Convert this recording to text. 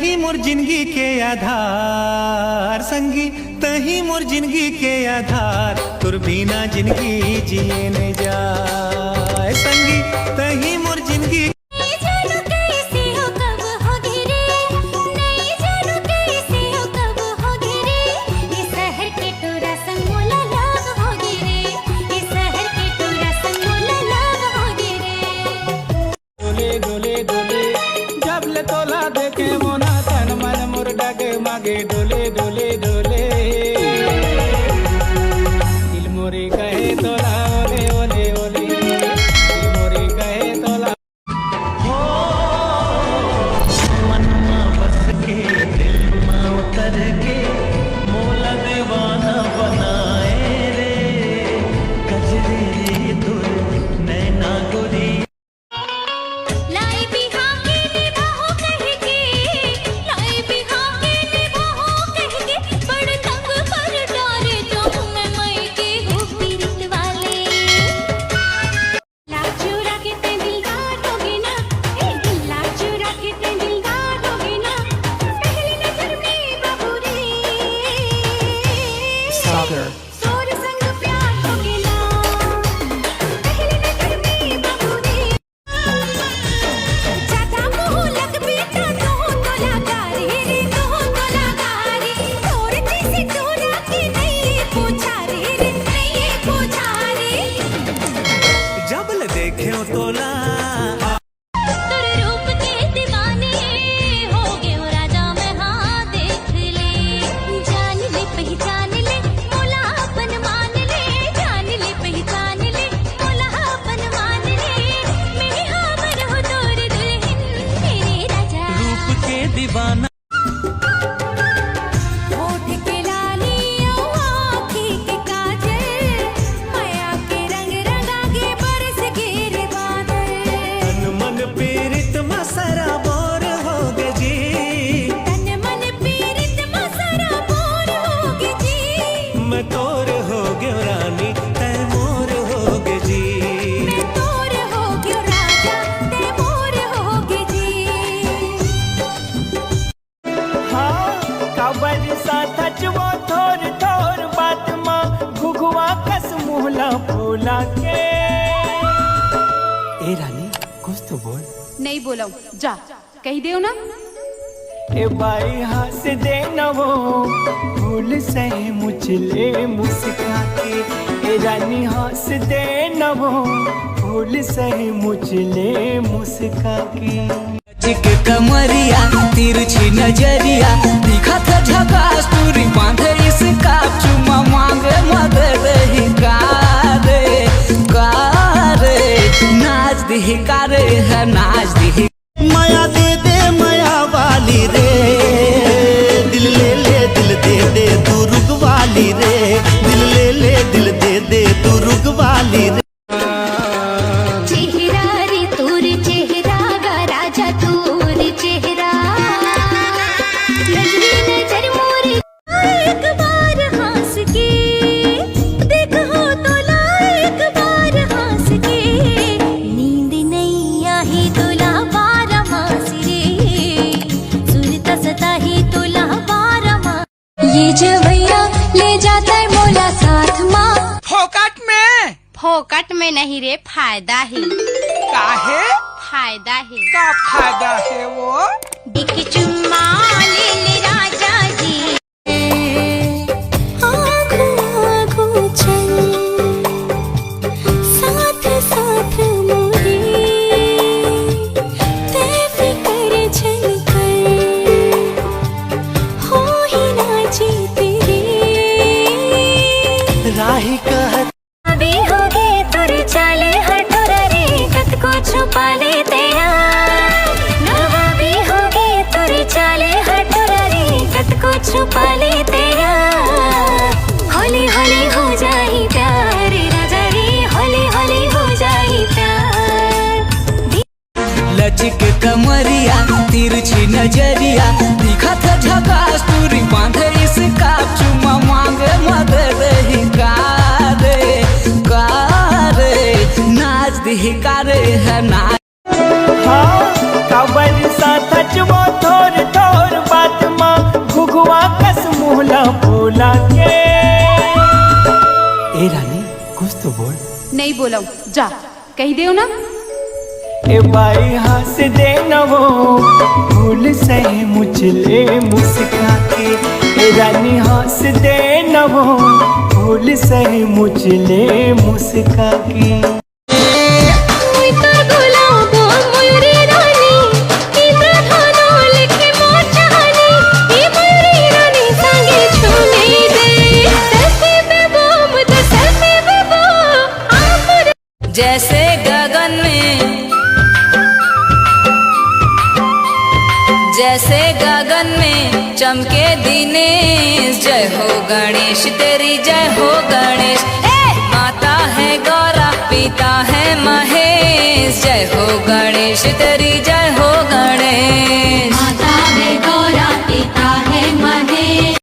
तही मोर जिंदगी के आधार संगी, तही मोर जिंदगी के आधार, तुर बिना जिंदगी जिए न जाए संगी, तही मोर जिंदगी। तोला देखे मोना तन मन मोर डगे मागे डोले डोले डोले, दिल मोरे कहे तोला ओले ओले ओले, दिल मोरे कहे तोला। हो मन में बस के दिल में उतर के मोला दीवाना बनाए रे, गजरे रे दूर नैना गोरी। देखे तोला रूप के दीवाने हो गए राजा में, हाँ देख ले, जान ले पहचान ले, मोला अपन मान ले, जान ले पहचान ले, मोला अपन मान ले, मेरे हमर हो तोर दुल्हन मेरे राजा। रूप के दीवाना थोर थोर बात माँ घुघुआ कस मुहला फूला के। ए रानी कुछ तो बोल। नहीं बोला जा, कही दे ना। ए भाई हंस दे न वो फूल से मुझले मुस्का के, ए रानी हंस दे न वो फूल से मुझले मुस्का के। चिक कमरिया तिरछी नजरिया दिखा था झकास, पूरी बांध इसका चुमा मांगे मदद ही कारे कारे, नाच दी कारे है नाच दी। माया दे दे माया वाली रे, दिल ले ले दिल दे दे तू रुक वाली रे, दिल ले ले दिल दे दे तू रुक वाली रे। ये जवैया ले जाता है मोला साथ माँ, फोकट में नहीं रे, फायदा है। काहे फायदा है? का फायदा है वो? एक चुम्मा ले ले राजा जी, आँखों आँखों चल, साथ साथ मोरे, बेफिक्र चल कर, हो ही ना जी तेरे। राही कहत अभी हो गए तुर चाले हटोरा रे, कत को छुपा लेते भी हो गए तुर चाले हटोरा रे, कत को छुपा लेते होली होली हो जाए प्यार राजा रे, होली होली हो जाए प्यार। लचक कमरिया तिरछी नजरिया दिखा था झकास, पूरी बांध इसका चुमा मांगे मदद ही कारे कारे, नाच दी कारे है नाच। हाँ काबर सा थच वो थोर थोर बुला के। ए रानी कुछ तो बोल। नहीं बोला जा कही दे ना। ए बाई हंस दे न वो फूल सही मुझले मुस्का के। ए रानी हंस दे न वो फूल सही मुझले मुस्का के। जैसे गगन में, जैसे गगन में चमके दिनेश, जय हो गणेश तेरी जय हो गणेश।